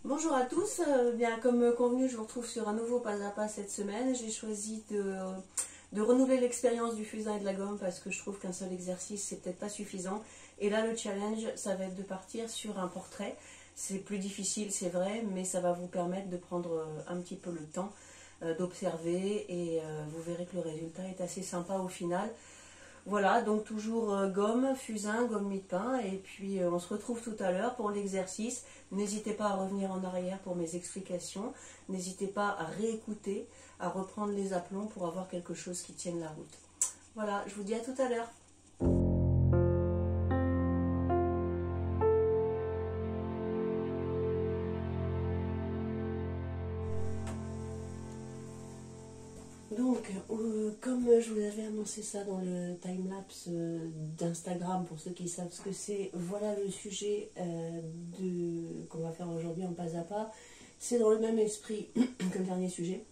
Bonjour à tous, bien comme convenu je vous retrouve sur un nouveau pas à pas cette semaine. J'ai choisi de renouveler l'expérience du fusain et de la gomme parce que je trouve qu'un seul exercice c'est peut-être pas suffisant. Et là le challenge ça va être de partir sur un portrait. C'est plus difficile c'est vrai, mais ça va vous permettre de prendre un petit peu le temps d'observer et vous verrez que le résultat est assez sympa au final. Voilà, donc toujours gomme, fusain, gomme mie de pain, et puis on se retrouve tout à l'heure pour l'exercice. N'hésitez pas à revenir en arrière pour mes explications, n'hésitez pas à réécouter, à reprendre les aplombs pour avoir quelque chose qui tienne la route. Voilà, je vous dis à tout à l'heure. Donc, comme je vous avais annoncé ça dans le timelapse d'Instagram, pour ceux qui savent ce que c'est, voilà le sujet qu'on va faire aujourd'hui en pas à pas. C'est dans le même esprit que le dernier sujet,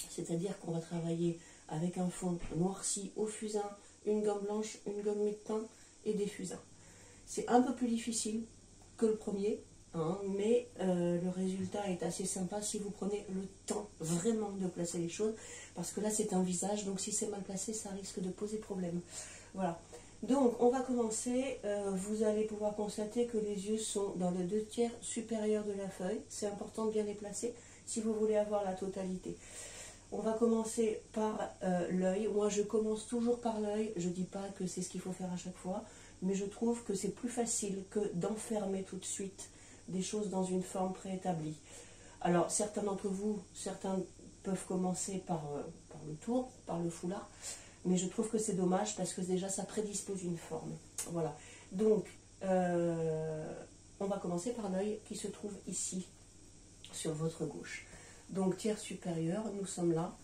c'est-à-dire qu'on va travailler avec un fond noirci au fusain, une gomme blanche, une gomme mie de pain et des fusains. C'est un peu plus difficile que le premier, mais le résultat est assez sympa si vous prenez le temps vraiment de placer les choses, parce que là c'est un visage, donc si c'est mal placé ça risque de poser problème. Voilà, donc on va commencer. Vous allez pouvoir constater que les yeux sont dans le 2/3 supérieur de la feuille. C'est important de bien les placer si vous voulez avoir la totalité. On va commencer par l'œil. Moi je commence toujours par l'œil, je ne dis pas que c'est ce qu'il faut faire à chaque fois, mais je trouve que c'est plus facile que d'enfermer tout de suite des choses dans une forme préétablie. Alors certains d'entre vous, certains peuvent commencer par le tour, par le foulard, mais je trouve que c'est dommage parce que déjà ça prédispose une forme. Voilà, donc on va commencer par l'œil qui se trouve ici, sur votre gauche. Donc tiers supérieur, nous sommes là,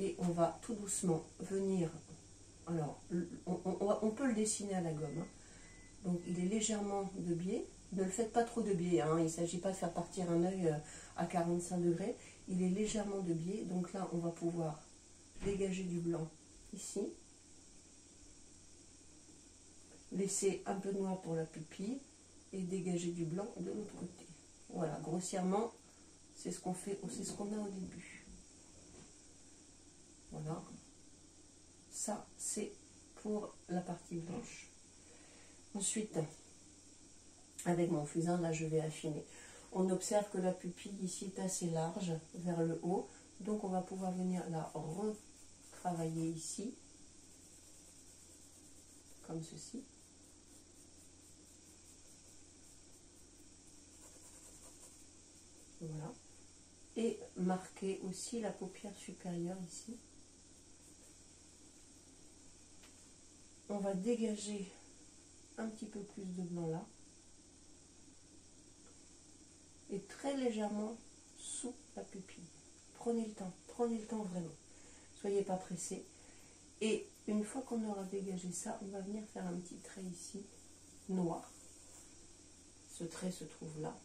et on va tout doucement venir. Alors, on peut le dessiner à la gomme. Donc, il est légèrement de biais. Ne le faites pas trop de biais. Il ne s'agit pas de faire partir un œil à 45 degrés. Il est légèrement de biais. Donc là, on va pouvoir dégager du blanc ici. Laisser un peu de noir pour la pupille. Et dégager du blanc de l'autre côté. Voilà, grossièrement, c'est ce qu'on fait, c'est ce qu'on a au début. Voilà. Ça, c'est pour la partie blanche. Ensuite, avec mon fusain, là, je vais affiner. On observe que la pupille ici est assez large vers le haut. Donc, on va pouvoir venir la retravailler ici, comme ceci. Voilà. Et marquer aussi la paupière supérieure ici. On va dégager un petit peu plus de blanc là. Et très légèrement sous la pupille. Prenez le temps vraiment. Soyez pas pressés. Et une fois qu'on aura dégagé ça, on va venir faire un petit trait ici, noir. Ce trait se trouve là.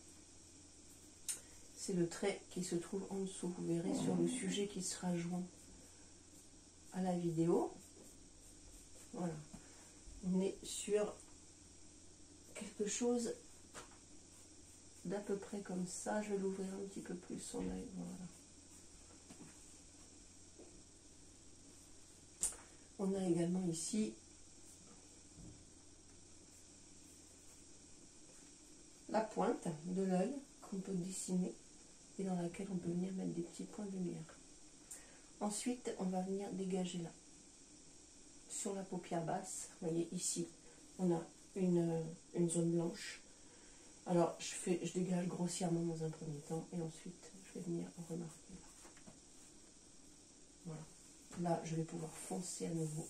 C'est le trait qui se trouve en dessous. Vous verrez sur le sujet qui sera joint à la vidéo. Voilà. On est sur quelque chose d'à peu près comme ça. Je vais l'ouvrir un petit peu plus son œil. Voilà. On a également ici la pointe de l'œil qu'on peut dessiner et dans laquelle on peut venir mettre des petits points de lumière. Ensuite, on va venir dégager là, sur la paupière basse. Vous voyez ici, on a une zone blanche. Alors, je dégage grossièrement dans un premier temps et ensuite, je vais venir remarquer là. Voilà. Là, je vais pouvoir foncer à nouveau.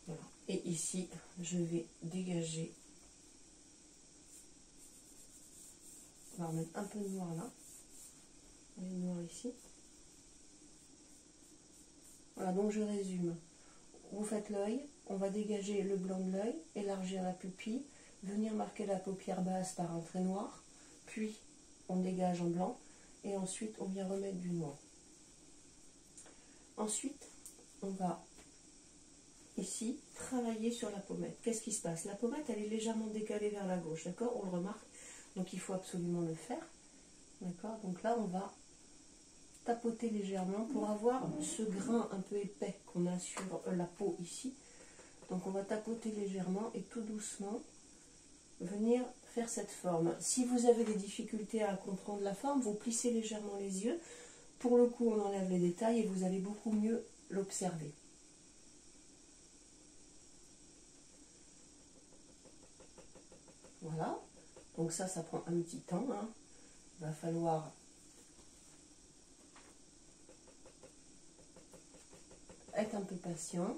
Voilà. Et ici, je vais dégager. On va remettre un peu de noir là. Le noir ici. Voilà, donc je résume. Vous faites l'œil, on va dégager le blanc de l'œil, élargir la pupille, venir marquer la paupière basse par un trait noir, puis on dégage en blanc, et ensuite on vient remettre du noir. Ensuite, on va ici, travailler sur la pommette. Qu'est-ce qui se passe? La pommette, elle est légèrement décalée vers la gauche, d'accord? On le remarque, donc il faut absolument le faire, d'accord? Donc là, on va tapoter légèrement pour avoir ce grain un peu épais qu'on a sur la peau ici. Donc on va tapoter légèrement et tout doucement venir faire cette forme. Si vous avez des difficultés à comprendre la forme, vous plissez légèrement les yeux. Pour le coup, on enlève les détails et vous allez beaucoup mieux l'observer. Voilà. Donc ça prend un petit temps, hein. Il va falloir être un peu patient.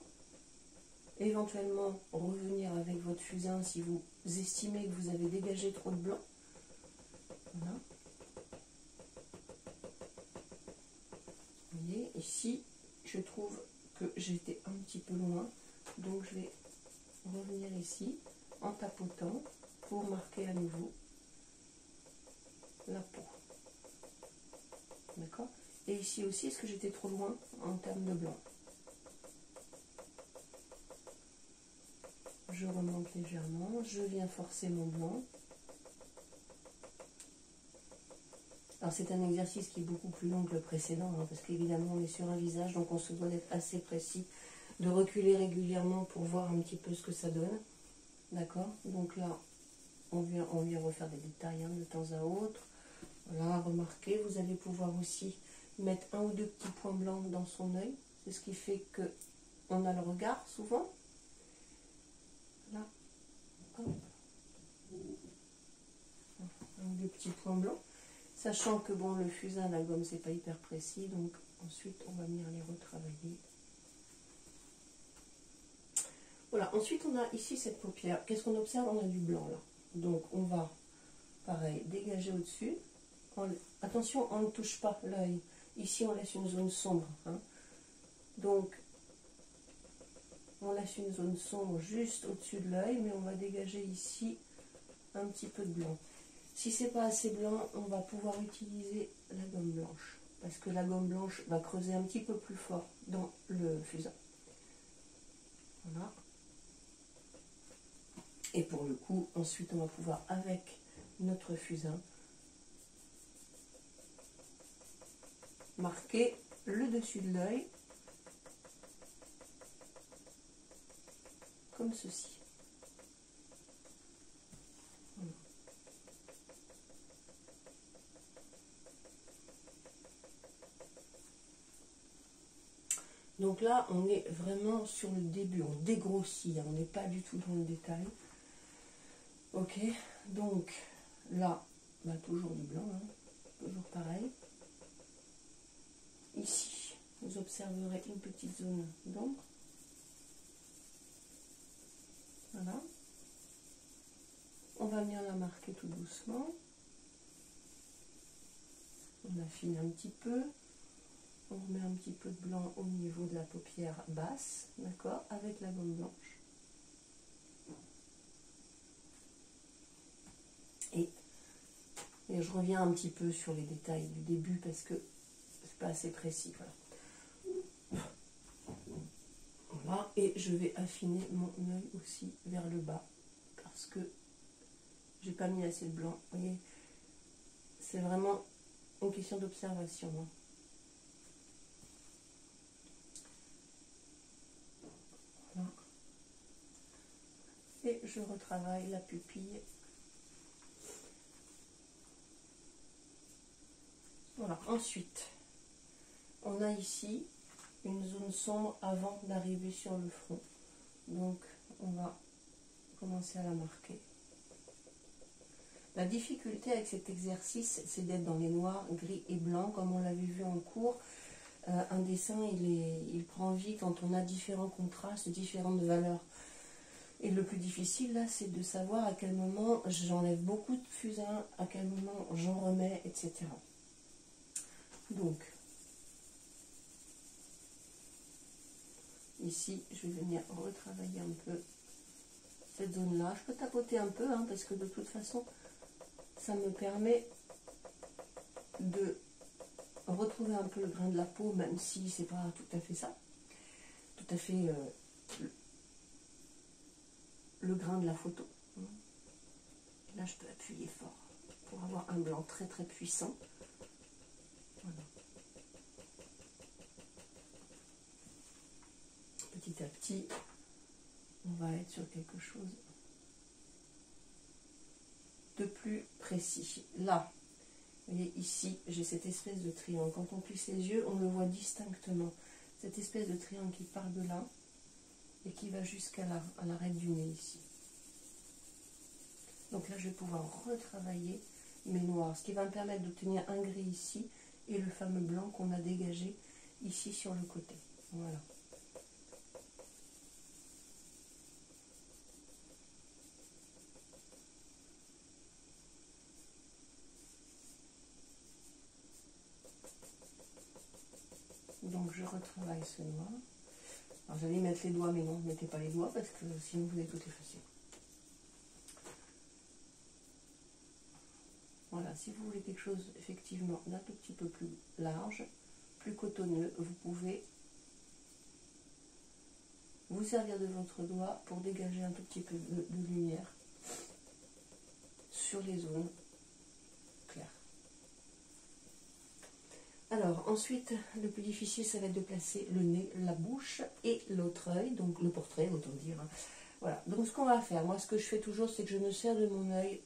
Éventuellement revenir avec votre fusain si vous estimez que vous avez dégagé trop de blanc. Voilà. Vous voyez, ici, je trouve que j'étais un petit peu loin. Donc je vais revenir ici en tapotant pour marquer à nouveau la peau. D'accord? Et ici aussi, est-ce que j'étais trop loin en termes de blanc? Je remonte légèrement, je viens forcer mon blanc. Alors c'est un exercice qui est beaucoup plus long que le précédent, hein, parce qu'évidemment on est sur un visage, donc on se doit d'être assez précis, de reculer régulièrement pour voir un petit peu ce que ça donne. D'accord? Donc là, on vient refaire des détails, hein, de temps à autre. Voilà, remarquez, vous allez pouvoir aussi mettre un ou deux petits points blancs dans son œil. C'est ce qui fait que on a le regard souvent. Là, hop. Un ou deux petits points blancs. Sachant que bon, le fusain, la gomme, c'est pas hyper précis, donc ensuite on va venir les retravailler. Voilà, ensuite on a ici cette paupière. Qu'est-ce qu'on observe? On a du blanc là. Donc on va, pareil, dégager au-dessus. Attention, on ne touche pas l'œil. Ici on laisse une zone sombre, hein. Donc on laisse une zone sombre juste au-dessus de l'œil, mais on va dégager ici un petit peu de blanc. Si c'est pas assez blanc, on va pouvoir utiliser la gomme blanche, parce que la gomme blanche va creuser un petit peu plus fort dans le fusain. Voilà. Et pour le coup, ensuite on va pouvoir, avec notre fusain, marquer le dessus de l'œil comme ceci. Voilà. Donc là, on est vraiment sur le début, on dégrossit, hein, on n'est pas du tout dans le détail. Ok, donc là, bah, toujours du blanc, hein, toujours pareil. Ici, vous observerez une petite zone d'ombre. Voilà. On va venir la marquer tout doucement. On affine un petit peu. On remet un petit peu de blanc au niveau de la paupière basse, d'accord, avec la gomme blanche. Et je reviens un petit peu sur les détails du début parce que c'est pas assez précis. Voilà. Voilà. Et je vais affiner mon œil aussi vers le bas parce que j'ai pas mis assez de blanc. Vous voyez, c'est vraiment une question d'observation, hein. Voilà. Et je retravaille la pupille. Voilà, ensuite, on a ici une zone sombre avant d'arriver sur le front. Donc, on va commencer à la marquer. La difficulté avec cet exercice, c'est d'être dans les noirs, gris et blancs, comme on l'avait vu en cours. Un dessin, il prend vie quand on a différents contrastes, différentes valeurs. Et le plus difficile, là, c'est de savoir à quel moment j'enlève beaucoup de fusain, à quel moment j'en remets, etc. Donc, ici, je vais venir retravailler un peu cette zone-là. Je peux tapoter un peu, hein, parce que de toute façon, ça me permet de retrouver un peu le grain de la peau, même si c'est pas tout à fait ça, tout à fait le grain de la photo. Là, je peux appuyer fort pour avoir un blanc très très puissant. Voilà. Petit à petit, on va être sur quelque chose de plus précis. Là, vous voyez ici, j'ai cette espèce de triangle. Quand on plisse les yeux, on le voit distinctement. Cette espèce de triangle qui part de là et qui va jusqu'à l'arête du nez ici. Donc là, je vais pouvoir retravailler mes noirs, ce qui va me permettre d'obtenir un gris ici et le fameux blanc qu'on a dégagé ici sur le côté. Voilà. Donc je retravaille ce noir. Alors j'allais mettre les doigts, mais non, ne mettez pas les doigts parce que sinon vous allez tout effacer. Voilà, si vous voulez quelque chose effectivement d'un tout petit peu plus large, plus cotonneux, vous pouvez vous servir de votre doigt pour dégager un tout petit peu de lumière sur les zones claires. Alors ensuite, le plus difficile, ça va être de placer le nez, la bouche et l'autre œil, donc le portrait, autant dire. Voilà, donc ce qu'on va faire, moi ce que je fais toujours, c'est que je me sers de mon œil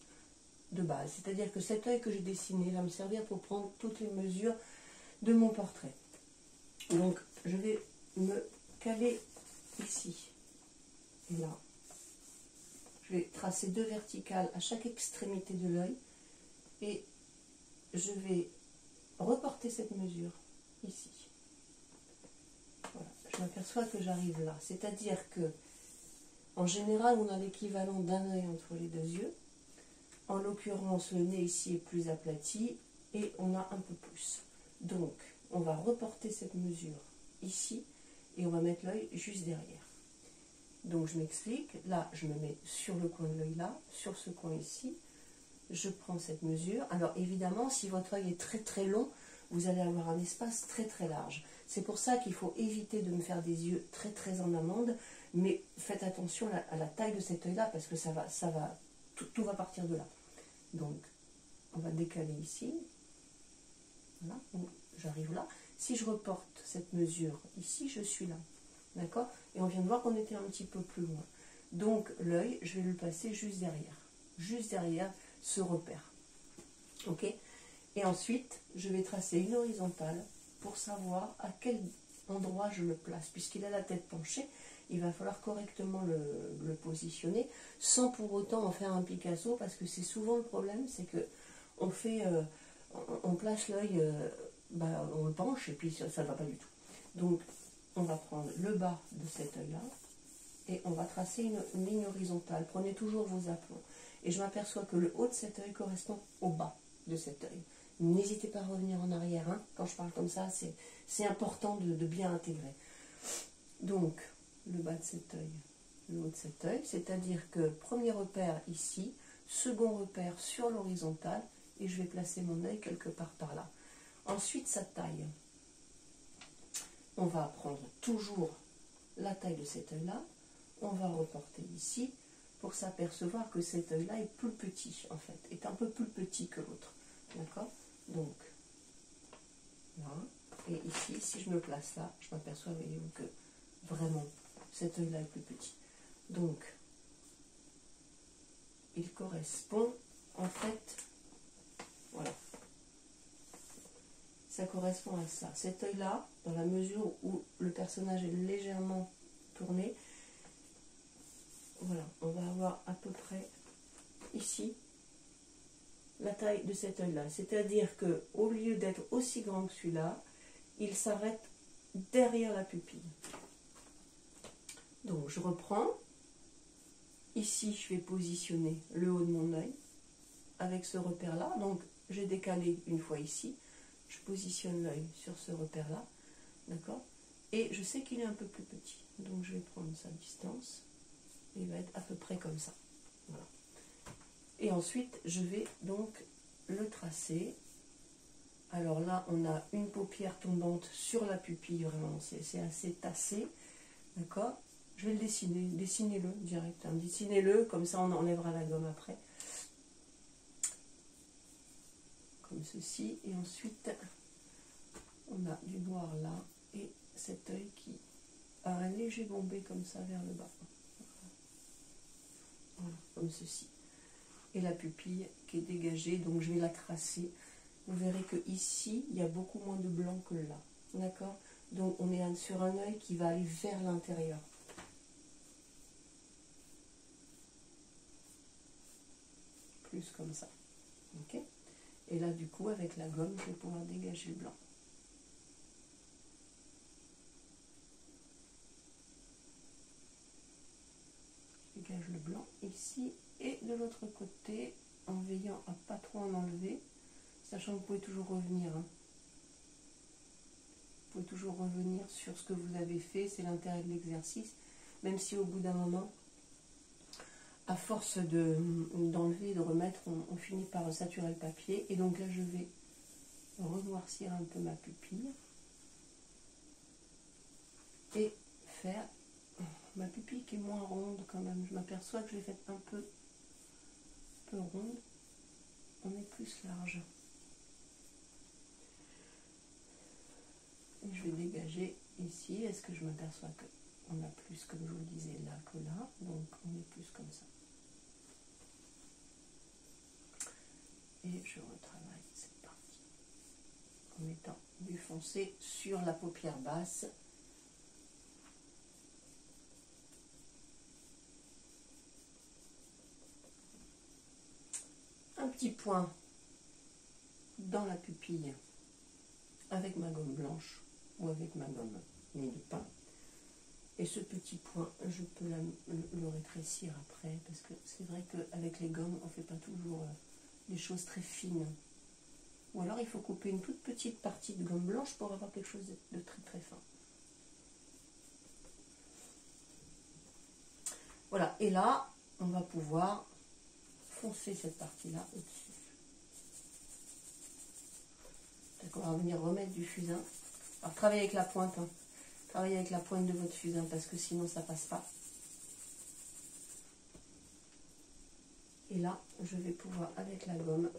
de base. C'est-à-dire que cet œil que j'ai dessiné va me servir pour prendre toutes les mesures de mon portrait. Donc je vais me caler ici et là. Je vais tracer 2 verticales à chaque extrémité de l'œil et je vais reporter cette mesure ici. Voilà. Je m'aperçois que j'arrive là. C'est-à-dire que en général, on a l'équivalent d'un œil entre les deux yeux. En l'occurrence, le nez ici est plus aplati et on a un peu plus. Donc, on va reporter cette mesure ici et on va mettre l'œil juste derrière. Donc, je m'explique. Là, je me mets sur le coin de l'œil là, sur ce coin ici. Je prends cette mesure. Alors, évidemment, si votre œil est très très long, vous allez avoir un espace très très large. C'est pour ça qu'il faut éviter de me faire des yeux très très en amande, mais faites attention à la taille de cet œil là parce que tout va partir de là. Donc, on va décaler ici. Voilà, j'arrive là. Si je reporte cette mesure ici, je suis là. D'accord? Et on vient de voir qu'on était un petit peu plus loin. Donc, l'œil, je vais le placer juste derrière ce repère. Ok? Et ensuite, je vais tracer une horizontale pour savoir à quel endroit je le place. Puisqu'il a la tête penchée, il va falloir correctement le positionner sans pour autant en faire un Picasso, parce que c'est souvent le problème, c'est que on place l'œil, on le penche et puis ça ne va pas du tout. Donc on va prendre le bas de cet œil là et on va tracer une ligne horizontale. Prenez toujours vos aplombs et je m'aperçois que le haut de cet œil correspond au bas de cet œil. N'hésitez pas à revenir en arrière, hein. Quand je parle comme ça, c'est important de bien intégrer. Donc le bas de cet œil, le haut de cet œil, c'est-à-dire que premier repère ici, second repère sur l'horizontale, et je vais placer mon œil quelque part par là. Ensuite, sa taille. On va prendre toujours la taille de cet œil-là, on va reporter ici pour s'apercevoir que cet œil-là est plus petit, en fait, est un peu plus petit que l'autre. D'accord? Donc, là, et ici, si je me place là, je m'aperçois, voyez-vous, que vraiment, cet œil-là est plus petit. Donc, il correspond, en fait, voilà. Ça correspond à ça. Cet œil-là, dans la mesure où le personnage est légèrement tourné, voilà, on va avoir à peu près ici la taille de cet œil-là. C'est-à-dire que au lieu d'être aussi grand que celui-là, il s'arrête derrière la pupille. Donc je reprends. Ici, je vais positionner le haut de mon œil avec ce repère-là. Donc j'ai décalé une fois ici. Je positionne l'œil sur ce repère-là. D'accord? Et je sais qu'il est un peu plus petit. Donc je vais prendre sa distance. Il va être à peu près comme ça. Voilà. Et ensuite, je vais donc le tracer. Alors là, on a une paupière tombante sur la pupille, vraiment, c'est assez tassé. D'accord? Je vais le dessiner, dessinez-le direct, hein. Dessinez-le, comme ça on enlèvera la gomme après. Comme ceci, et ensuite on a du noir là, et cet œil qui a un léger bombé comme ça vers le bas. Voilà, comme ceci. Et la pupille qui est dégagée, donc je vais la tracer. Vous verrez que ici, il y a beaucoup moins de blanc que là. D'accord? Donc on est sur un œil qui va aller vers l'intérieur. Plus comme ça. Ok? Et là, du coup, avec la gomme, je vais pouvoir dégager le blanc. Je dégage le blanc ici et de l'autre côté, en veillant à pas trop en enlever, sachant que vous pouvez toujours revenir. Hein. Vous pouvez toujours revenir sur ce que vous avez fait, c'est l'intérêt de l'exercice, même si au bout d'un moment, à force d'enlever, de remettre, on finit par saturer le papier. Et donc là, je vais renoircir un peu ma pupille et faire ma pupille qui est moins ronde quand même. Je m'aperçois que je l'ai faite un peu ronde. On est plus large. Et je vais dégager ici. Est-ce que je m'aperçois qu'on a plus, comme je vous le disais, là que là. Donc on est plus comme ça. Et je retravaille cette partie en mettant du foncé sur la paupière basse. Un petit point dans la pupille avec ma gomme blanche ou avec ma gomme nez de pain. Et ce petit point, je peux le rétrécir après, parce que c'est vrai qu'avec les gommes, on ne fait pas toujours des choses très fines. Ou alors il faut couper une toute petite partie de gomme blanche pour avoir quelque chose de très très fin. Voilà, et là, on va pouvoir foncer cette partie-là au-dessus. On va venir remettre du fusain. Alors travaillez avec la pointe, hein. Travaillez avec la pointe de votre fusain parce que sinon ça passe pas. Et là, je vais pouvoir avec la gomme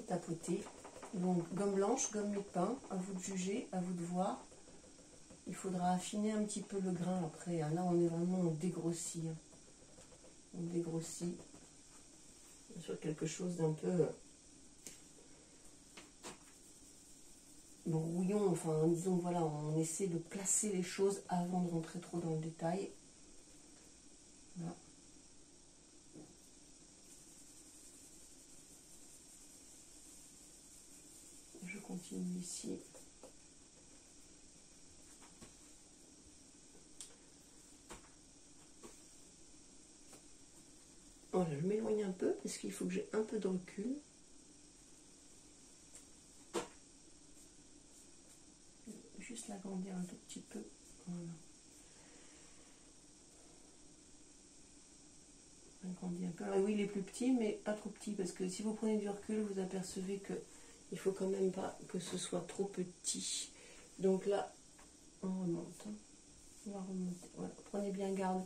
tapoter. Donc gomme blanche, gomme nez de pain, à vous de juger, à vous de voir. Il faudra affiner un petit peu le grain après. Là, on est vraiment en dégrossi. On dégrossit sur quelque chose d'un peu brouillon. Enfin, disons, voilà, on essaie de placer les choses avant de rentrer trop dans le détail. Voilà. Je continue ici. Voilà, je m'éloigne un peu parce qu'il faut que j'ai un peu de recul. Juste l'agrandir un tout petit peu. Voilà. Agrandir un peu. Ah oui, il est plus petit, mais pas trop petit parce que si vous prenez du recul, vous apercevez que il faut quand même pas que ce soit trop petit. Donc là, on remonte. Hein. On va remonter. Voilà. Prenez bien garde.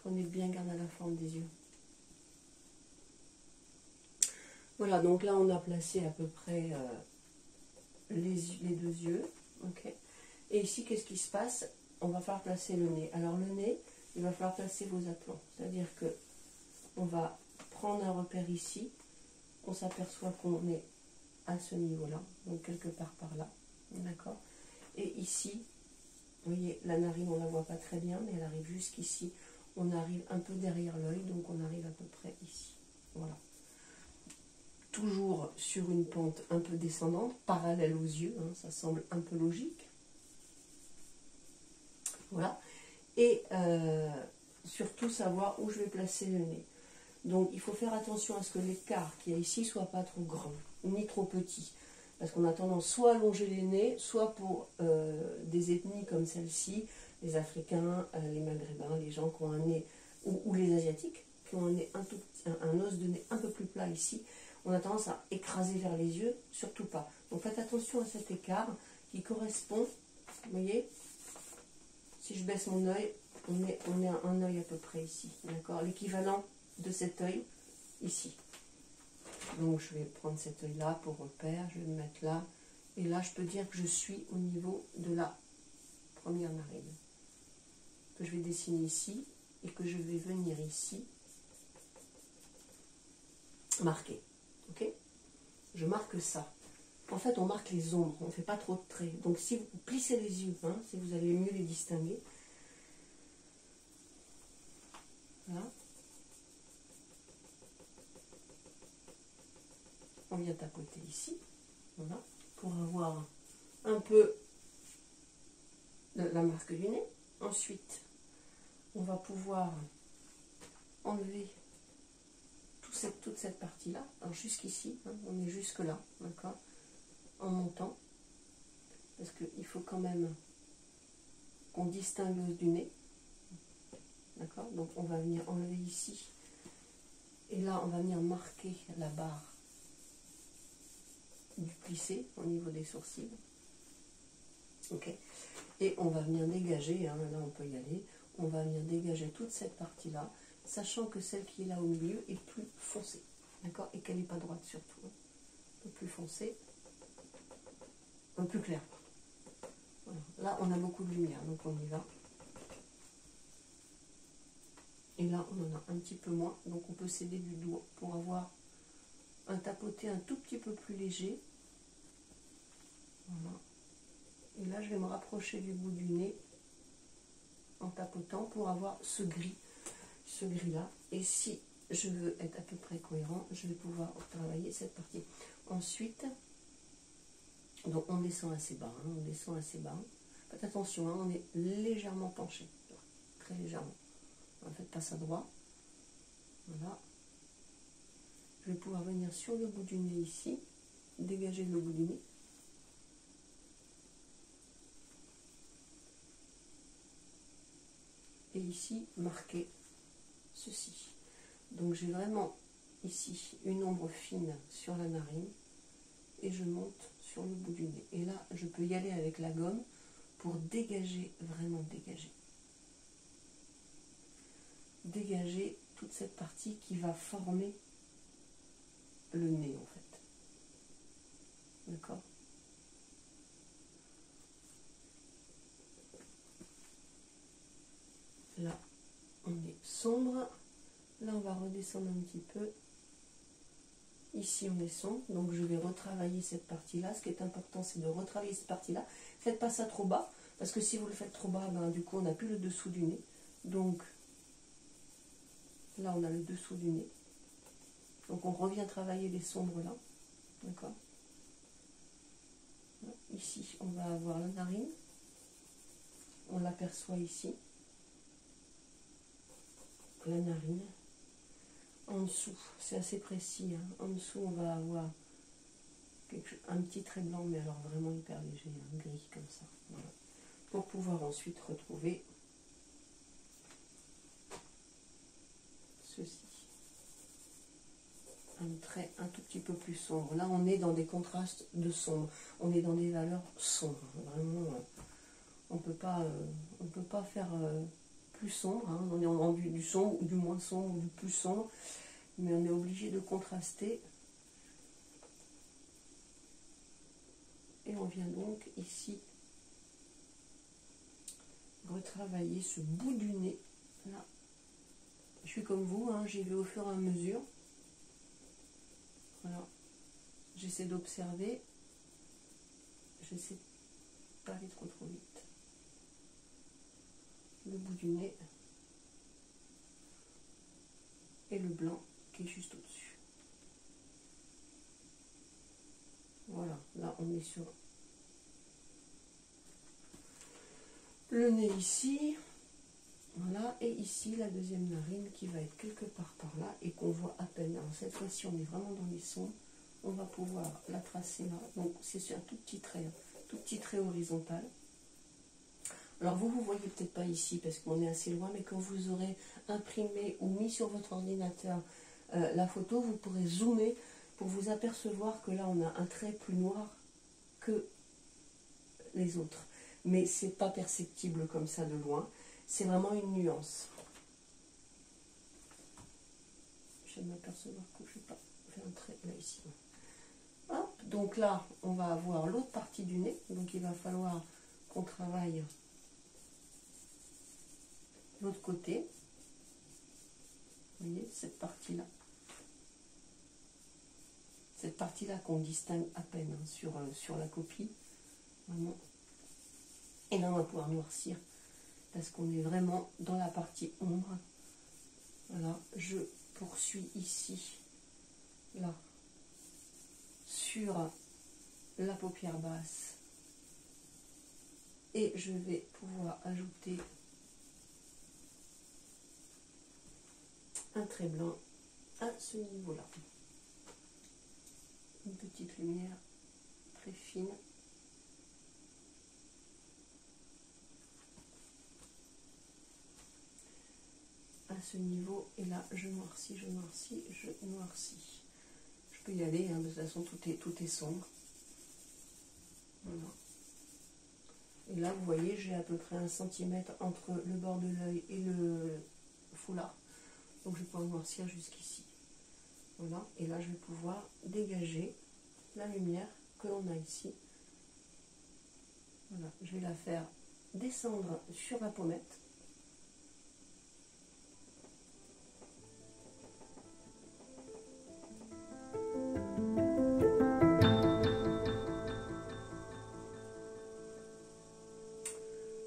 Prenez bien garde à la forme des yeux. Voilà, donc là on a placé à peu près les deux yeux. Okay. Et ici, qu'est-ce qui se passe? On va falloir placer le nez. Alors le nez, il va falloir placer vos aplomb. C'est-à-dire que on va prendre un repère ici. On s'aperçoit qu'on est à ce niveau-là, donc quelque part par là. D'accord? Et ici, vous voyez, la narine, on ne la voit pas très bien, mais elle arrive jusqu'ici. On arrive un peu derrière l'œil, donc on arrive à peu près ici. Voilà. Toujours sur une pente un peu descendante, parallèle aux yeux, hein, ça semble un peu logique. Voilà. Et surtout savoir où je vais placer le nez. Donc il faut faire attention à ce que l'écart qu'il y a ici soit pas trop grand, ni trop petit. Parce qu'on a tendance soit à allonger les nez, soit pour des ethnies comme celle-ci, les Africains, les Maghrébins, les gens qui ont un nez, ou les Asiatiques, qui ont un, nez un os de nez un peu plus plat ici, on a tendance à écraser vers les yeux, surtout pas. Donc faites attention à cet écart qui correspond, vous voyez, si je baisse mon œil, on est à un œil à peu près ici, d'accord, l'équivalent de cet œil ici. Donc je vais prendre cet œil là pour repère, je vais le mettre là, et là je peux dire que je suis au niveau de la première narine, que je vais dessiner ici, et que je vais venir ici, marquer, ok? Je marque ça. En fait, on marque les ombres, on ne fait pas trop de traits. Donc si vous plissez les yeux, hein, si vous allez mieux les distinguer, voilà. On vient tapoter ici, voilà, pour avoir un peu de la marque du nez. Ensuite, on va pouvoir enlever toute cette partie-là, alors jusqu'ici, hein, on est jusque là, d'accord, en montant, parce qu'il faut quand même qu'on distingue l'os du nez, d'accord, donc on va venir enlever ici, et là on va venir marquer la barre du plissé au niveau des sourcils, ok, et on va venir dégager, hein, là on peut y aller, on va venir dégager toute cette partie-là, sachant que celle qui est là au milieu est plus foncée, d'accord, et qu'elle n'est pas droite surtout, hein. Un peu plus foncée, un peu plus clair. Voilà. Là, on a beaucoup de lumière, donc on y va. Et là, on en a un petit peu moins, donc on peut s'aider du doigt pour avoir un tapoté un tout petit peu plus léger. Voilà. Et là, je vais me rapprocher du bout du nez en tapotant pour avoir ce gris-là. Et si je veux être à peu près cohérent, je vais pouvoir travailler cette partie. Ensuite, donc on descend assez bas, hein, on descend assez bas. Faites attention, hein, on est légèrement penché, très légèrement. Ne faites pas ça droit. Voilà. Je vais pouvoir venir sur le bout du nez ici, dégager le bout du nez. Et ici, marquer ceci. Donc j'ai vraiment ici une ombre fine sur la narine et je monte sur le bout du nez. Et là, je peux y aller avec la gomme pour dégager, vraiment dégager. Dégager toute cette partie qui va former le nez en fait. D'accord? Là, on est sombre. Là, on va redescendre un petit peu. Ici, on est sombre. Donc, je vais retravailler cette partie-là. Ce qui est important, c'est de retravailler cette partie-là. Faites pas ça trop bas. Parce que si vous le faites trop bas, ben, du coup, on n'a plus le dessous du nez. Donc, là, on a le dessous du nez. Donc, on revient travailler les sombres là. D'accord? Ici, on va avoir la narine. On l'aperçoit ici. La narine. En dessous, c'est assez précis, hein. En dessous, on va avoir un petit trait blanc, mais alors vraiment hyper léger, un gris comme ça. Voilà. Pour pouvoir ensuite retrouver ceci. Un trait un tout petit peu plus sombre. Là, on est dans des contrastes de sombre. On est dans des valeurs sombres. Vraiment, on peut pas faire plus sombre. Hein. On est en du sombre, ou du moins sombre, ou du plus sombre. Mais on est obligé de contraster. Et on vient donc ici retravailler ce bout du nez. Là, je suis comme vous, hein, j'y vais au fur et à mesure. Voilà, j'essaie d'observer. J'essaie de pas aller trop vite. Le bout du nez et le blanc qui est juste au-dessus. Voilà, là on est sur le nez ici, voilà, et ici la deuxième narine qui va être quelque part par là et qu'on voit à peine. Alors cette fois-ci on est vraiment dans les sons, on va pouvoir la tracer là, donc c'est sur un tout petit trait horizontal. Alors vous voyez peut-être pas ici parce qu'on est assez loin, mais quand vous aurez imprimé ou mis sur votre ordinateur la photo, vous pourrez zoomer pour vous apercevoir que là on a un trait plus noir que les autres. Mais c'est pas perceptible comme ça de loin, c'est vraiment une nuance. Je vais m'apercevoir que je n'ai pas fait un trait là ici. Hop, donc là on va avoir l'autre partie du nez, donc il va falloir qu'on travaille l'autre côté. Vous voyez cette partie-là. Cette partie-là qu'on distingue à peine hein, sur la copie. Vraiment. Et là, on va pouvoir noircir parce qu'on est vraiment dans la partie ombre. Voilà, je poursuis ici, là, sur la paupière basse. Et je vais pouvoir ajouter un trait blanc à ce niveau-là. Une petite lumière très fine. À ce niveau, et là je noircis, je noircis, je noircis. Je peux y aller, hein, de toute façon tout est sombre. Voilà. Et là vous voyez, j'ai à peu près 1 centimètre entre le bord de l'œil et le foulard. Donc je vais pouvoir noircir jusqu'ici. Voilà, et là je vais pouvoir dégager la lumière que l'on a ici. Voilà, je vais la faire descendre sur la pommette.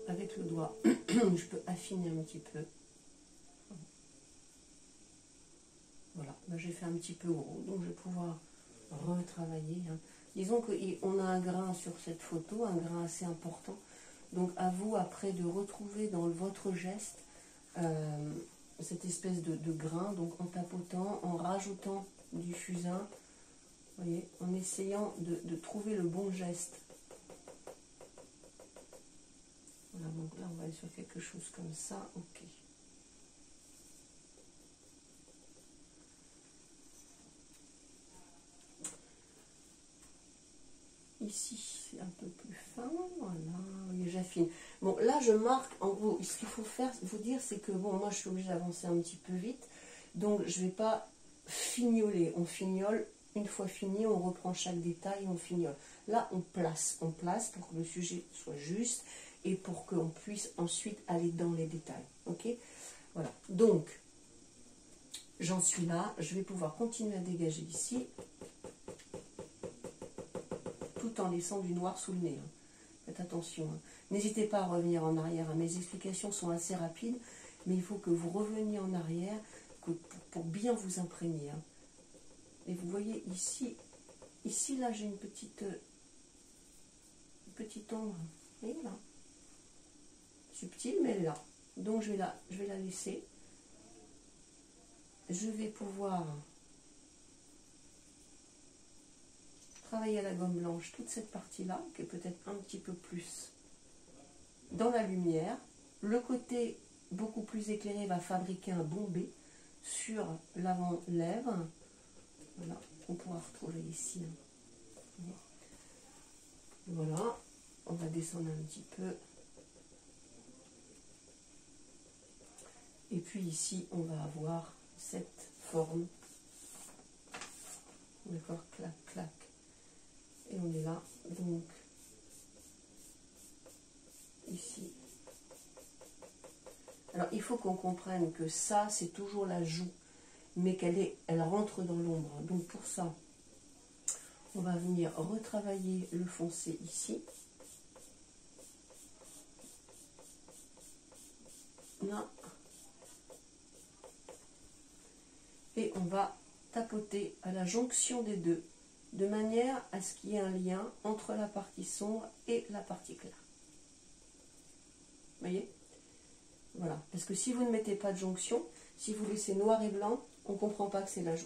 Avec le doigt, je peux affiner un petit peu. Voilà, là j'ai fait un petit peu gros, donc je vais pouvoir retravailler. Hein. Disons qu'on a un grain sur cette photo, un grain assez important. Donc à vous après de retrouver dans votre geste cette espèce de grain, donc en tapotant, en rajoutant du fusain, vous voyez, en essayant de trouver le bon geste. Voilà, donc là on va aller sur quelque chose comme ça, ok. Ici, c'est un peu plus fin, voilà, oui, j'affine. Bon, là, je marque, en gros, ce qu'il faut faire, vous dire, c'est que, bon, moi, je suis obligée d'avancer un petit peu vite, donc je ne vais pas fignoler. On fignole, une fois fini, on reprend chaque détail, on fignole. Là, on place pour que le sujet soit juste et pour qu'on puisse ensuite aller dans les détails, ok? Voilà, donc, j'en suis là, je vais pouvoir continuer à dégager ici, tout en laissant du noir sous le nez. Hein. Faites attention. Hein. N'hésitez pas à revenir en arrière. Hein. Mes explications sont assez rapides, mais il faut que vous reveniez en arrière pour bien vous imprégner. Hein. Et vous voyez ici là j'ai une petite ombre. Vous voyez là, subtile, mais elle est là. Donc je vais la laisser. Je vais pouvoir travailler à la gomme blanche toute cette partie-là, qui est peut-être un petit peu plus dans la lumière. Le côté beaucoup plus éclairé va fabriquer un bombé sur l'avant-lèvre. Voilà, qu'on pourra retrouver ici. Voilà, on va descendre un petit peu. Et puis ici, on va avoir cette forme. D'accord, clac, clac. Et on est là, donc, ici. Alors, il faut qu'on comprenne que ça, c'est toujours la joue, mais elle rentre dans l'ombre. Donc, pour ça, on va venir retravailler le foncé ici. Là. Et on va tapoter à la jonction des deux, de manière à ce qu'il y ait un lien entre la partie sombre et la partie claire. Vous voyez? Voilà. Parce que si vous ne mettez pas de jonction, si vous laissez noir et blanc, on ne comprend pas que c'est la joue.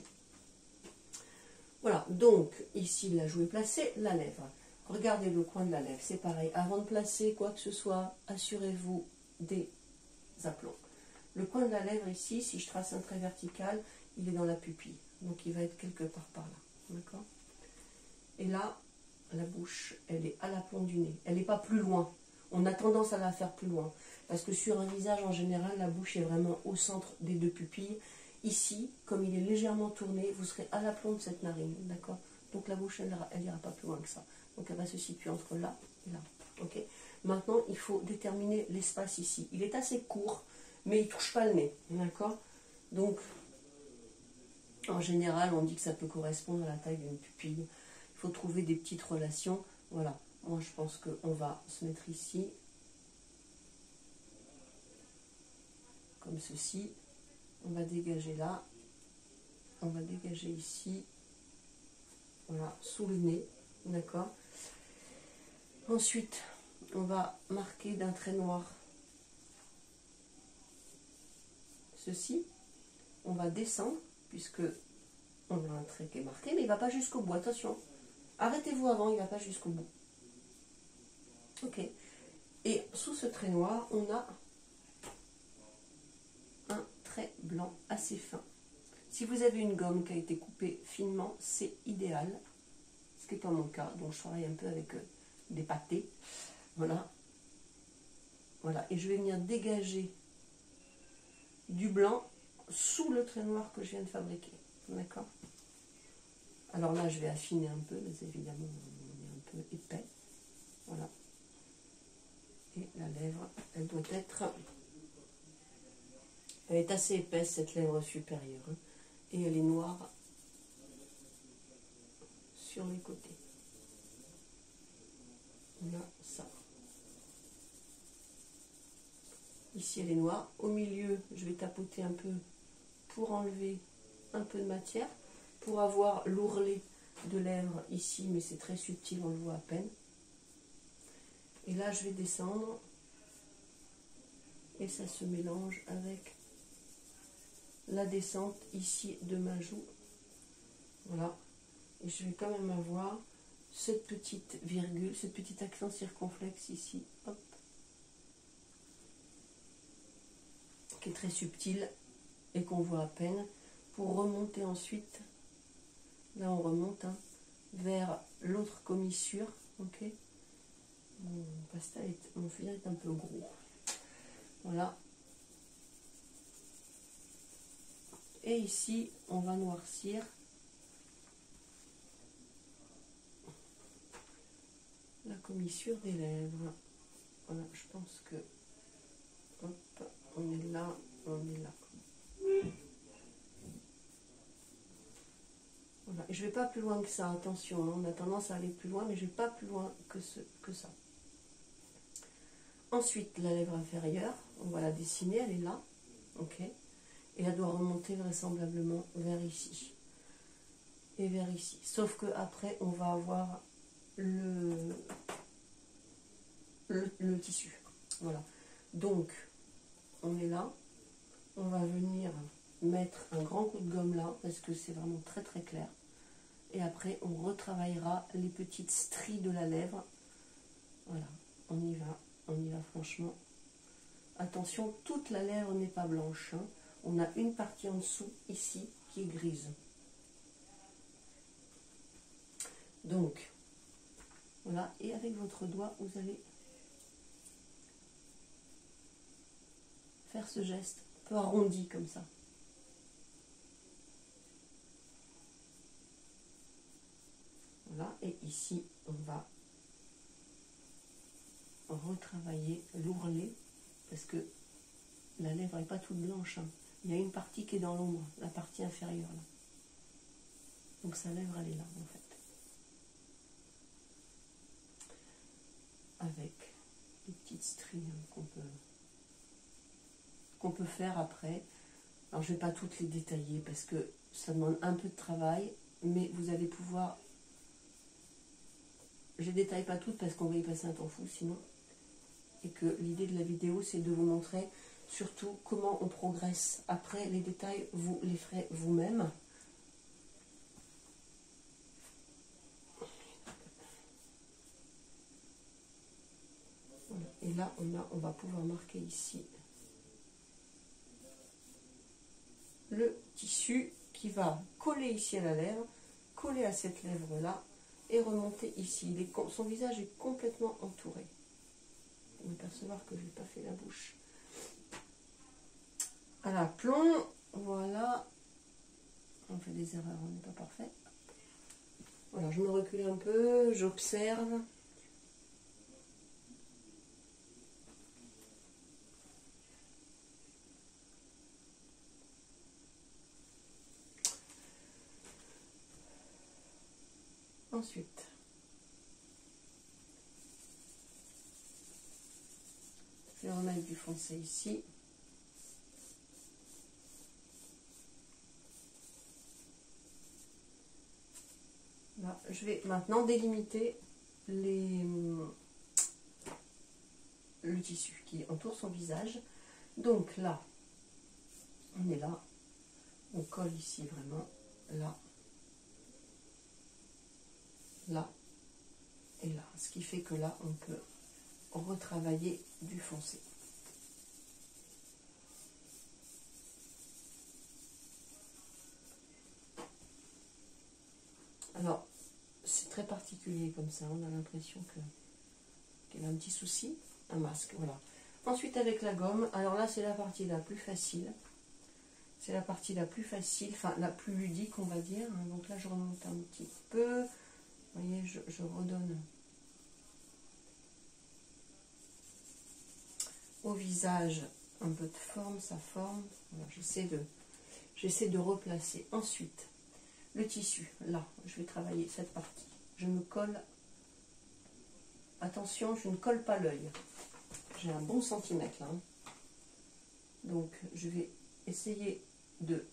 Voilà. Donc, ici, la joue est placée, la lèvre. Regardez le coin de la lèvre. C'est pareil. Avant de placer quoi que ce soit, assurez-vous des aplombs. Le coin de la lèvre ici, si je trace un trait vertical, il est dans la pupille. Donc, il va être quelque part par là. d'accord? Et là, la bouche, elle est à la pointe du nez. Elle n'est pas plus loin. On a tendance à la faire plus loin. Parce que sur un visage, en général, la bouche est vraiment au centre des deux pupilles. Ici, comme il est légèrement tourné, vous serez à l'aplomb de cette narine, d'accord? Donc la bouche, elle n'ira pas plus loin que ça. Donc elle va se situer entre là et là, ok? Maintenant, il faut déterminer l'espace ici. Il est assez court, mais il ne touche pas le nez, d'accord? Donc, en général, on dit que ça peut correspondre à la taille d'une pupille. Il faut trouver des petites relations. Voilà, moi je pense qu'on va se mettre ici, comme ceci. On va dégager là, on va dégager ici, voilà, sous le nez, d'accord? Ensuite, on va marquer d'un trait noir ceci. On va descendre, puisque on a un trait qui est marqué, mais il ne va pas jusqu'au bout, attention. Arrêtez-vous avant, il ne va pas jusqu'au bout. Ok. Et sous ce trait noir, on a un trait blanc assez fin. Si vous avez une gomme qui a été coupée finement, c'est idéal. Ce qui n'est pas mon cas, donc je travaille un peu avec des pâtés. Voilà. Voilà. Et je vais venir dégager du blanc sous le trait noir que je viens de fabriquer. D'accord? Alors là, je vais affiner un peu, mais évidemment, on est un peu épais. Voilà. Et la lèvre, elle doit être... Elle est assez épaisse, cette lèvre supérieure. Hein, et elle est noire sur les côtés. Là, ça. Ici, elle est noire. Au milieu, je vais tapoter un peu pour enlever un peu de matière, pour avoir l'ourlet de lèvres ici, mais c'est très subtil, on le voit à peine. Et là, je vais descendre et ça se mélange avec la descente ici de ma joue. Voilà. Et je vais quand même avoir cette petite virgule, ce petit accent circonflexe ici, hop, qui est très subtil et qu'on voit à peine, pour remonter ensuite, là on remonte, hein, vers l'autre commissure, ok. Mon pastel mon feuillet est un peu gros, voilà. Et ici, on va noircir la commissure des lèvres. Voilà, je pense que, hop, on est là, on est là. Voilà. Et je ne vais pas plus loin que ça, attention, hein, on a tendance à aller plus loin, mais je ne vais pas plus loin que ça. Ensuite, la lèvre inférieure, on va la dessiner, elle est là, ok. Et elle doit remonter vraisemblablement vers ici. Et vers ici. Sauf que après, on va avoir le tissu. Voilà. Donc, on est là. On va venir mettre un grand coup de gomme là, parce que c'est vraiment très très clair. Et après, on retravaillera les petites stries de la lèvre. Voilà, on y va franchement. Attention, toute la lèvre n'est pas blanche. Hein. On a une partie en dessous, ici, qui est grise. Donc, voilà, et avec votre doigt, vous allez faire ce geste un peu arrondi comme ça. Voilà, et ici, on va retravailler l'ourlet, parce que la lèvre n'est pas toute blanche. Hein. Il y a une partie qui est dans l'ombre, la partie inférieure. Là. Donc sa lèvre, elle est là, en fait. Avec des petites stries qu'on peut faire après. Alors je ne vais pas toutes les détailler parce que ça demande un peu de travail, mais vous allez pouvoir... Je ne détaille pas toutes parce qu'on va y passer un temps fou sinon. Et que l'idée de la vidéo, c'est de vous montrer surtout comment on progresse. Après, les détails, vous les ferez vous-même. Voilà. Et là, on va pouvoir marquer ici le tissu qui va coller ici à la lèvre coller à cette lèvre-là et remonter ici. Son visage est complètement entouré. Vous pouvez percevoir que je n'ai pas fait la bouche. À l'aplomb, voilà. On fait des erreurs, on n'est pas parfait. Voilà, je me recule un peu, j'observe. Ensuite, je vais remettre du foncé ici. Là, je vais maintenant délimiter le tissu qui entoure son visage. Donc là, on est là, on colle ici vraiment, là, là et là. Ce qui fait que là, on peut retravailler du foncé. Alors, c'est très particulier comme ça, on a l'impression qu'il y a un petit souci, un masque, voilà. Ensuite, avec la gomme, alors là, c'est la partie la plus facile. C'est la partie la plus facile, enfin la plus ludique, on va dire. Donc là, je remonte un petit peu. Vous voyez, je redonne au visage un peu de forme, sa forme. Voilà, j'essaie de replacer. Ensuite, le tissu, là, je vais travailler cette partie. Je me colle, attention, je ne colle pas l'œil. J'ai un bon centimètre là. Hein. Donc, je vais essayer de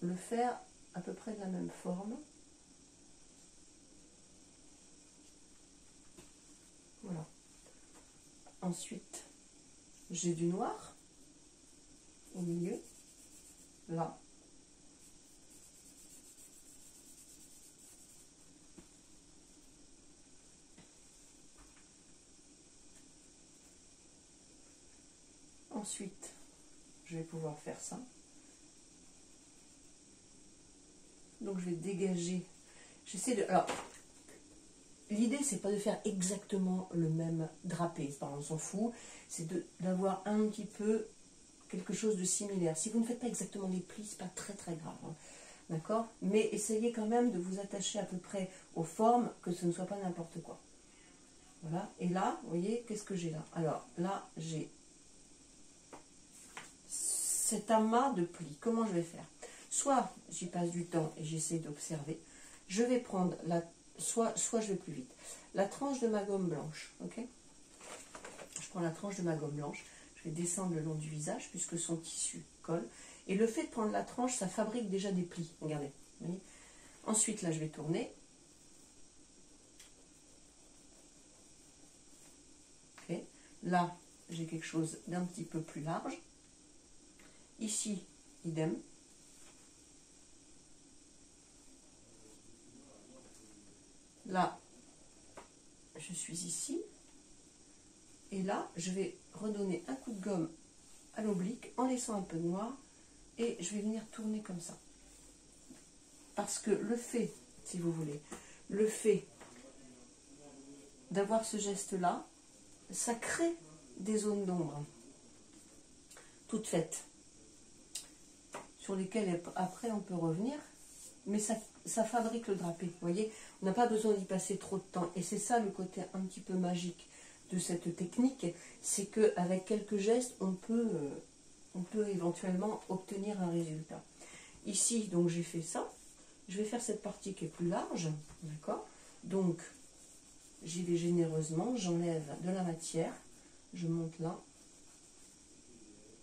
le faire à peu près de la même forme. Voilà. Ensuite, j'ai du noir au milieu, là. Ensuite, je vais pouvoir faire ça. Donc, je vais dégager. J'essaie de... Alors, l'idée, c'est pas de faire exactement le même drapé. On s'en fout. C'est d'avoir un petit peu quelque chose de similaire. Si vous ne faites pas exactement des plis, c'est pas très très grave. Hein. D'accord? Mais essayez quand même de vous attacher à peu près aux formes, que ce ne soit pas n'importe quoi. Voilà. Et là, vous voyez, qu'est-ce que j'ai là? Alors, là, j'ai cet amas de plis. Comment je vais faire? Soit j'y passe du temps et j'essaie d'observer. Je vais prendre soit je vais plus vite. La tranche de ma gomme blanche, ok? Je prends la tranche de ma gomme blanche. Je vais descendre le long du visage puisque son tissu colle. Et le fait de prendre la tranche, ça fabrique déjà des plis. Regardez. Vous voyez. Ensuite, là, je vais tourner. Ok. Là, j'ai quelque chose d'un petit peu plus large. Ici, idem. Là, je suis ici. Et là, je vais redonner un coup de gomme à l'oblique en laissant un peu de noir. Et je vais venir tourner comme ça. Parce que le fait, si vous voulez, le fait d'avoir ce geste-là, ça crée des zones d'ombre toutes faites, sur lesquelles après on peut revenir, mais ça fabrique le drapé. Vous voyez, on n'a pas besoin d'y passer trop de temps. Et c'est ça le côté un petit peu magique de cette technique, c'est qu'avec quelques gestes, on peut éventuellement obtenir un résultat. Ici, donc j'ai fait ça. Je vais faire cette partie qui est plus large, d'accord? Donc, j'y vais généreusement, j'enlève de la matière, je monte là.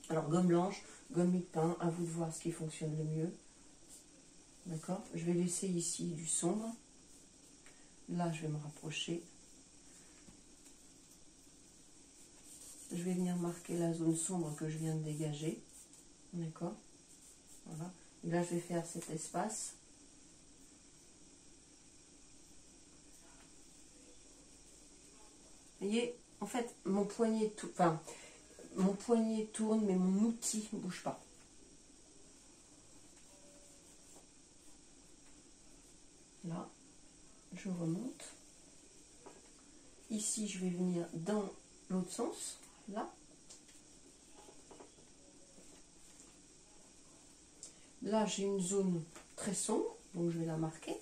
Alors, gomme blanche, gomme mie-teint, à vous de voir ce qui fonctionne le mieux. D'accord? Je vais laisser ici du sombre. Là, je vais me rapprocher. Je vais venir marquer la zone sombre que je viens de dégager. D'accord? Voilà. Et là, je vais faire cet espace. Vous voyez, en fait, mon poignet tourne, mais mon outil ne bouge pas. je remonte. Ici, je vais venir dans l'autre sens, là. Là, j'ai une zone très sombre, donc je vais la marquer. Alors,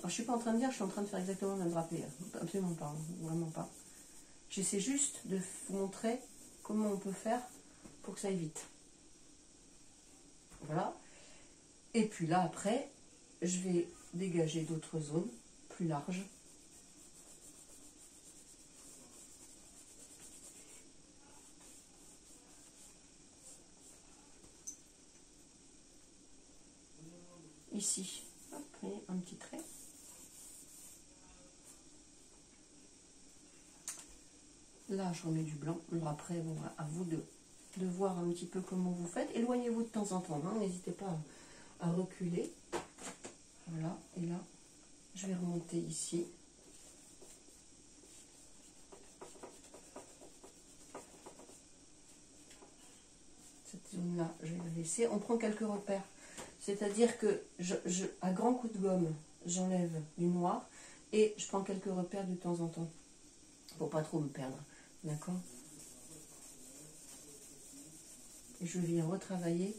je ne suis pas en train de dire, je suis en train de faire exactement le même drapé. Absolument pas, hein, vraiment pas. J'essaie juste de vous montrer comment on peut faire pour que ça aille vite. Voilà. Et puis là, après, je vais dégager d'autres zones plus larges. Ici, hop, un petit trait. Là, je remets du blanc. Alors après, bon, à vous de voir un petit peu comment vous faites. Éloignez-vous de temps en temps, hein, n'hésitez pas à reculer. Voilà, et là, je vais remonter ici. Cette zone-là, je vais la laisser. On prend quelques repères. C'est-à-dire que à grand coup de gomme, j'enlève du noir et je prends quelques repères de temps en temps pour pas trop me perdre. D'accord? Et je viens retravailler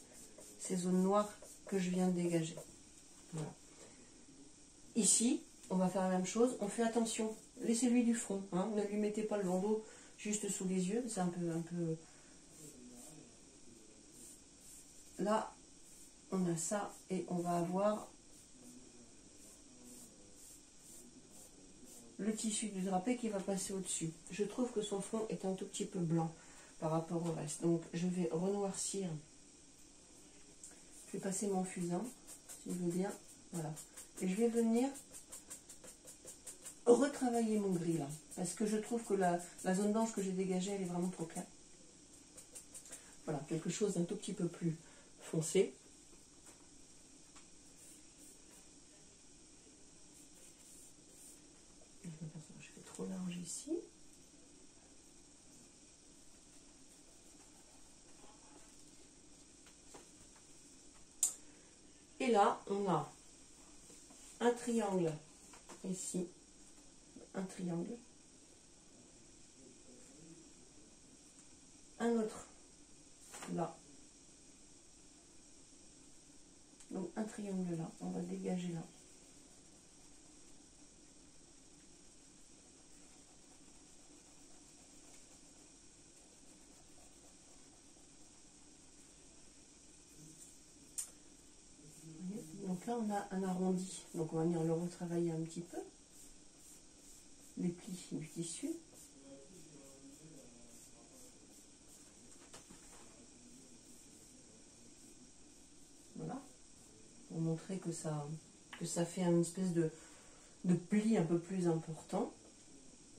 ces zones noires que je viens de dégager. Voilà. Ici, on va faire la même chose. On fait attention. Laissez-lui du front. Hein, ne lui mettez pas le bandeau juste sous les yeux. C'est un peu... Là, on a ça et on va avoir le tissu du drapé qui va passer au-dessus. Je trouve que son fond est un tout petit peu blanc par rapport au reste. Donc, je vais renoircir. Je vais passer mon fusain, si je veux bien. Voilà. Et je vais venir retravailler mon gris là. Parce que je trouve que la zone blanche que j'ai dégagée, elle est vraiment trop claire. Voilà, quelque chose d'un tout petit peu plus foncé. Je fais trop large ici. Et là, on a un triangle ici, un triangle, un autre là. Donc un triangle là, on va dégager là. Donc là, on a un arrondi. Donc on va venir le retravailler un petit peu. Les plis du tissu. Voilà. Pour montrer que ça fait une espèce de pli un peu plus important.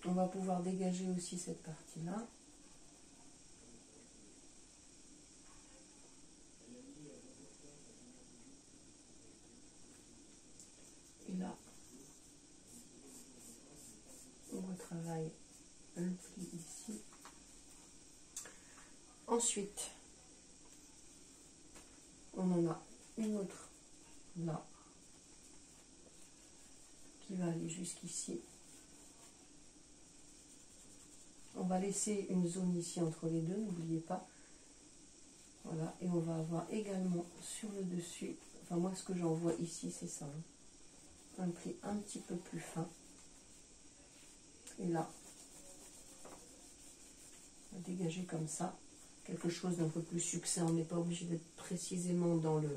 On va pouvoir dégager aussi cette partie-là. Et là, on retravaille le pli ici. Ensuite, on en a une autre là, qui va aller jusqu'ici. On va laisser une zone ici entre les deux, n'oubliez pas. Voilà, et on va avoir également sur le dessus, enfin moi ce que j'en vois ici c'est ça, hein, un pli un petit peu plus fin. Et là, on va dégager comme ça, quelque chose d'un peu plus succinct. On n'est pas obligé d'être précisément dans le...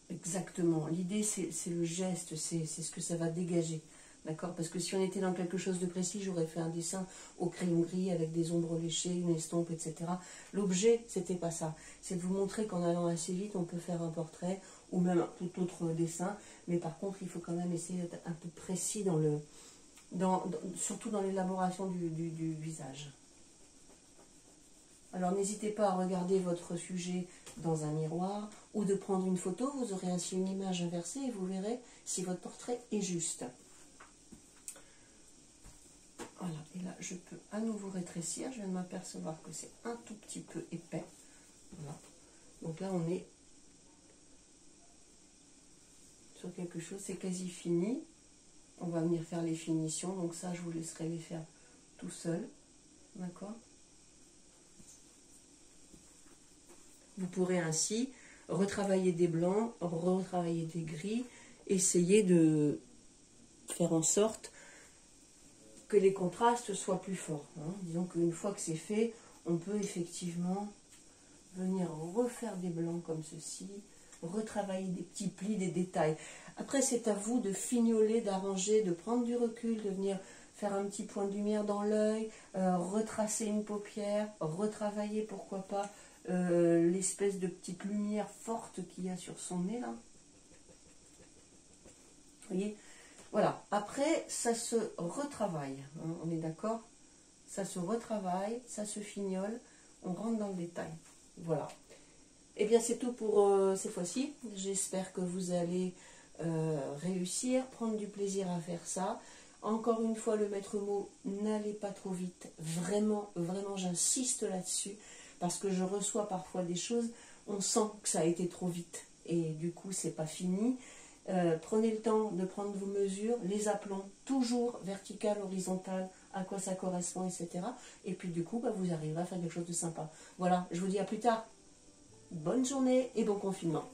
Exactement, l'idée c'est le geste, c'est ce que ça va dégager. D'accord? Parce que si on était dans quelque chose de précis, j'aurais fait un dessin au crayon gris avec des ombres léchées, une estompe, etc. L'objet, c'était pas ça. C'est de vous montrer qu'en allant assez vite, on peut faire un portrait ou même un tout autre dessin. Mais par contre, il faut quand même essayer d'être un peu précis surtout dans l'élaboration du visage. Alors n'hésitez pas à regarder votre sujet dans un miroir ou de prendre une photo. Vous aurez ainsi une image inversée et vous verrez si votre portrait est juste. Voilà, et là je peux à nouveau rétrécir, je viens de m'apercevoir que c'est un tout petit peu épais. Voilà. Donc là on est sur quelque chose, c'est quasi fini. On va venir faire les finitions, donc ça je vous laisserai les faire tout seul, d'accord? Vous pourrez ainsi retravailler des blancs, retravailler des gris, essayer de faire en sorte que les contrastes soient plus forts. Hein. Disons qu'une fois que c'est fait, on peut effectivement venir refaire des blancs comme ceci, retravailler des petits plis, des détails. Après, c'est à vous de fignoler, d'arranger, de prendre du recul, de venir faire un petit point de lumière dans l'œil, retracer une paupière, retravailler, pourquoi pas, l'espèce de petite lumière forte qu'il y a sur son nez, là. Vous voyez? Voilà. Après, ça se retravaille. Hein, on est d'accord? Ça se retravaille, ça se fignole, on rentre dans le détail. Voilà. Eh bien, c'est tout pour cette fois-ci. J'espère que vous allez réussir, prendre du plaisir à faire ça. Encore une fois, le maître mot, n'allez pas trop vite. Vraiment, vraiment, j'insiste là-dessus. Parce que je reçois parfois des choses, on sent que ça a été trop vite. Et du coup, c'est pas fini. Prenez le temps de prendre vos mesures, les appelons toujours verticales, horizontales, à quoi ça correspond, etc. Et puis du coup, bah, vous arriverez à faire quelque chose de sympa. Voilà, je vous dis à plus tard. Bonne journée et bon confinement.